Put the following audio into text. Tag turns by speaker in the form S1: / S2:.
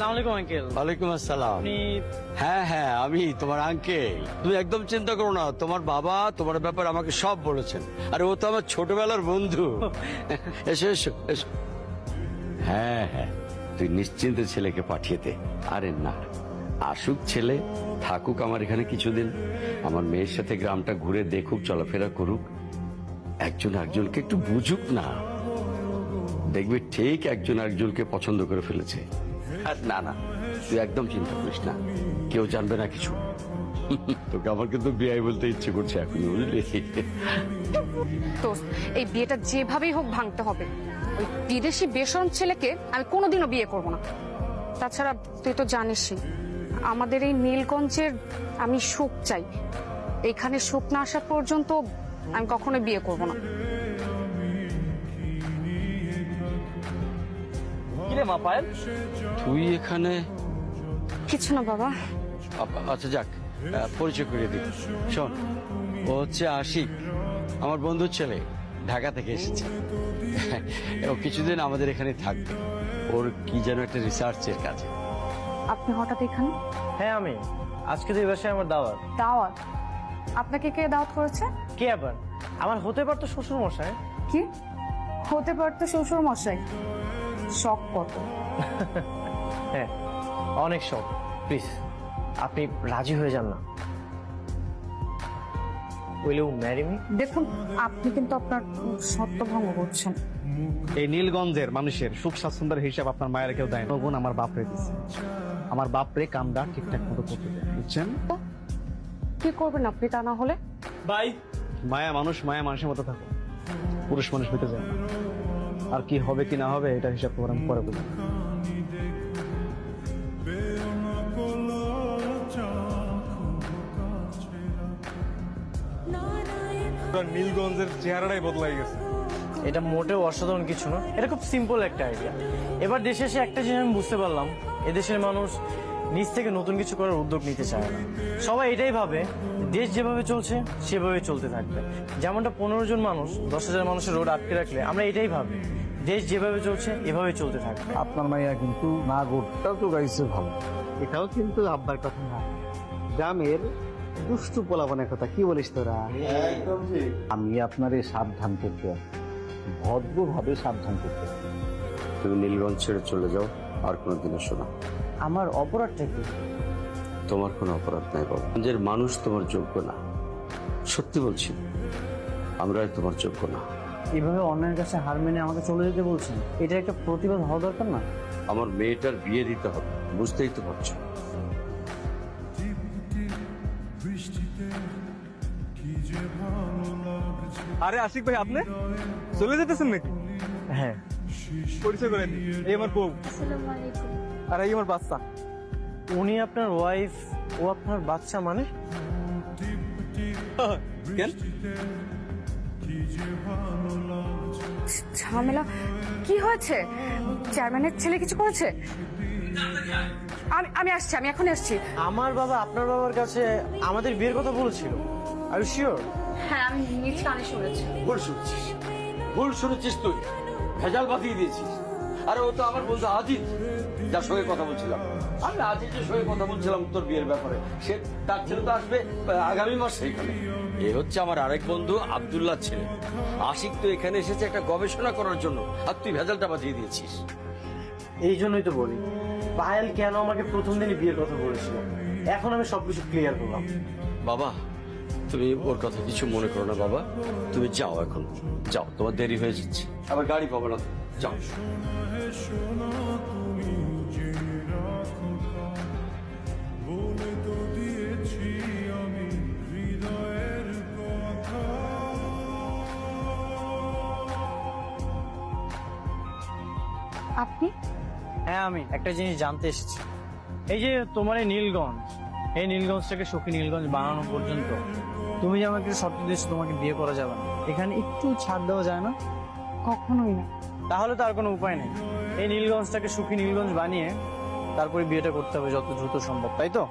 S1: আসসালামু আলাইকুম আঙ্কেল।
S2: ওয়ালাইকুম আসসালাম।
S1: আপনি?
S2: হ্যাঁ হ্যাঁ, আমি তোমার আঙ্কেল। তুমি একদম চিন্তা করো না, তোমার বাবা তোমার ব্যাপারে আমাকে সব বলেছেন। আরে ও তো আমার ছোটবেলার বন্ধু। এসো এসো এসো। হ্যাঁ হ্যাঁ, তুই নিশ্চিন্তে ছেলেকে পাঠিয়ে দে। আরে না, আসুক ছেলে, থাকুক আমার এখানে কিছুদিন, আমার মেয়ের সাথে গ্রামটা ঘুরে দেখুক, চলাফেরা করুক, একজন একজনকে একটু বুঝুক না। দেখবি ঠিক একজন একজনকে পছন্দ করে ফেলেছে। আর না না, তুই একদম চিন্তা করিস না, কেউ জানবে না কিছু। তোকে আমার কিন্তু বিয়ে বলতে ইচ্ছে করছে এখন, বুঝলি?
S3: দোস্ত, এই বিয়েটা যেভাবেই হোক ভাঙতে হবে। ওই বিদেশি বেসরম ছেলেকে আমি কোনোদিনও বিয়ে করব না। তাছাড়া তুই তো জানিসই, আমাদের এই নীলগঞ্জের আমি সুখ চাই। এখানে সুখ না আসা পর্যন্ত আমি কখনো বিয়ে করব না।
S1: কিরে মা পায়েল?
S2: তুই এখানে?
S3: কিছু না বাবা।
S2: আচ্ছা যাক, পরিচয় করিয়ে দিই। শোন, ও হচ্ছে আশিক, আমার বন্ধুর ছেলে, ঢাকা থেকে এসেছে। ও কিছুদিন আমাদের এখানে থাকবে, ওর কি যেন একটা রিসার্চের কাজে।
S3: আপনি হঠাৎ এখানে?
S1: হ্যাঁ আমি, আজকে তো এই বাসায় আমার দাওয়াত।
S3: দাওয়াত? আপনাকে কে দাওয়াত করেছে?
S1: কে আবার? আমার হতে পারতো শ্বশুর মশাই।
S3: কি হতে পারতো? শ্বশুর মশাই? শখ কত!
S1: হ্যাঁ, অনেক শখ। প্লিজ আপনি রাজি হয়ে যান না। Will you marry me?
S3: দেখুন, আপনি কিন্তু আপনার শর্ত ভঙ্গ করছেন।
S4: এই নীলগঞ্জের মানুষের সুখ স্বাচ্ছন্দ্যের হিসাব আপনার মায়ের কেউ দেয় না। গুণ আমার বাপরে দিচ্ছে। আমার বাপরে কামটা ঠিকঠাক মতো করতে দেয়, বুঝছেন?
S3: কি করবেন আপনি তা না হলে?
S1: বাই।
S4: মায়া মানুষ মায়া মানুষের মতো থাকে, পুরুষ মানুষ হইতে যায় না। আর কি হবে কি না হবে এটা হিসাব করে আমি পরে বলি।
S5: নীলগঞ্জের চেহারাটাই বদলাই গেছে।
S1: এটা মোটেও অসাধারণ কিছু না, এটা খুব সিম্পল একটা আইডিয়া। এবার দেশে এসে একটা জিনিস আমি বুঝতে পারলাম, এদেশের মানুষ নিজ থেকে নতুন কিছু করার উদ্যোগ নিতে চায় না। সবাই এটাই ভাবে দেশ যেভাবে চলছে সেভাবে চলতে থাকবে। যেমনটা 15 জন মানুষ 10,000 মানুষের রোড আটকে রাখলে আমরা এটাই ভাবি দেশ যেভাবে চলছে এভাবে চলতে থাকবে।
S4: আপনার মাইয়া কিন্তু না গোটটাও তো গাইছে ভালো। এটাও কিন্তু আব্বার কথা না, গ্রামের দুষ্টু পোলাপনের কথা। কি বলিস তোরা? আমি আপনারে সাবধান করতে, ভদ্রভাবে সাবধান করতে।
S2: তুমি নীলগঞ্জ ছেড়ে চলে যাও, আর কোনোদিন এসো না।
S1: আমার অপরাধটা কি?
S2: তোমার কোনো অপরাধ নাই বাবা, যে মানুষ তোমার যোগ্য না। সত্যি বলছি, আমরা তোমার যোগ্য না।
S1: এভাবে অন্যের কাছে হার মেনে আমাকে চলে যেতে বলছেন, এটা একটা প্রতিবাদ হওয়া দরকার না?
S2: আমার মেয়েটার বিয়ে দিতে হবে, বুঝতেই তো পারছো।
S5: আরে আশিক ভাই, আপনি চলে যেতেছেন নাকি?
S1: হ্যাঁ।
S5: পরিচয় করে দিই, এই আমার বউ, আর এই আমার বাচ্চা।
S1: উনি আপনার ওয়াইফ, ও আপনার বাচ্চা মানে?
S5: কেন?
S3: ঝামেলা কি হয়েছে? চেয়ারম্যানের ছেলে কিছু করেছে? আমি আসছি, আমি এখন আসছি।
S1: আমার বাবা আপনার বাবার কাছে আমাদের বিয়ের কথা বলেছিল। Are you sure?
S3: হ্যাঁ, আমি নিজ কানে শুনেছি।
S2: ভুল শুনছিস, ভুল শুনেছিস, তুই ভেজাল বাঁধিয়ে দিয়েছিস। আরে ও তো আমার বন্ধু আজিজ, যার সঙ্গে কথা বলছিলাম। আমি আজিজের সঙ্গে কথা বলছিলাম তোর বিয়ের ব্যাপারে। সে তার ছেলে তো আসবে আগামী মাসে এখানে। এ হচ্ছে আমার আরেক বন্ধু আব্দুল্লাহ ছেলে। আশিক তো এখানে এসেছে একটা গবেষণা করার জন্য, আর তুই ভেজালটা বাঁধিয়ে দিয়েছিস।
S1: এই জন্যই তো বলি, পায়েল কেন আমাকে প্রথম দিনই বিয়ের কথা বলেছিল। এখন আমি সবকিছু ক্লিয়ার করলাম।
S2: বাবা, তুমি ওর কথা কিছু মনে করো না বাবা, তুমি যাও, এখন যাও, তোমার দেরি হয়ে যাচ্ছে, আবার গাড়ি পাবো না, যাও।
S3: আপনি?
S1: হ্যাঁ, আমি একটা জিনিস জানতে এসেছি। এই যে তোমার এই নীলগঞ্জ, এই নীলগঞ্জটাকে সুখী নীলগঞ্জ বানানো পর্যন্ত তুমি যে আমাকে শর্ত দিয়েছো তোমাকে বিয়ে করা যাবে না, এখানে একটু ছাড় দেওয়া যায় না?
S3: কখনোই না।
S1: তাহলে তো আর কোনো উপায় নেই, এই নীলগঞ্জটাকে সুখী নীলগঞ্জ বানিয়ে তারপরে বিয়েটা করতে হবে যত দ্রুত সম্ভব, তাই তো?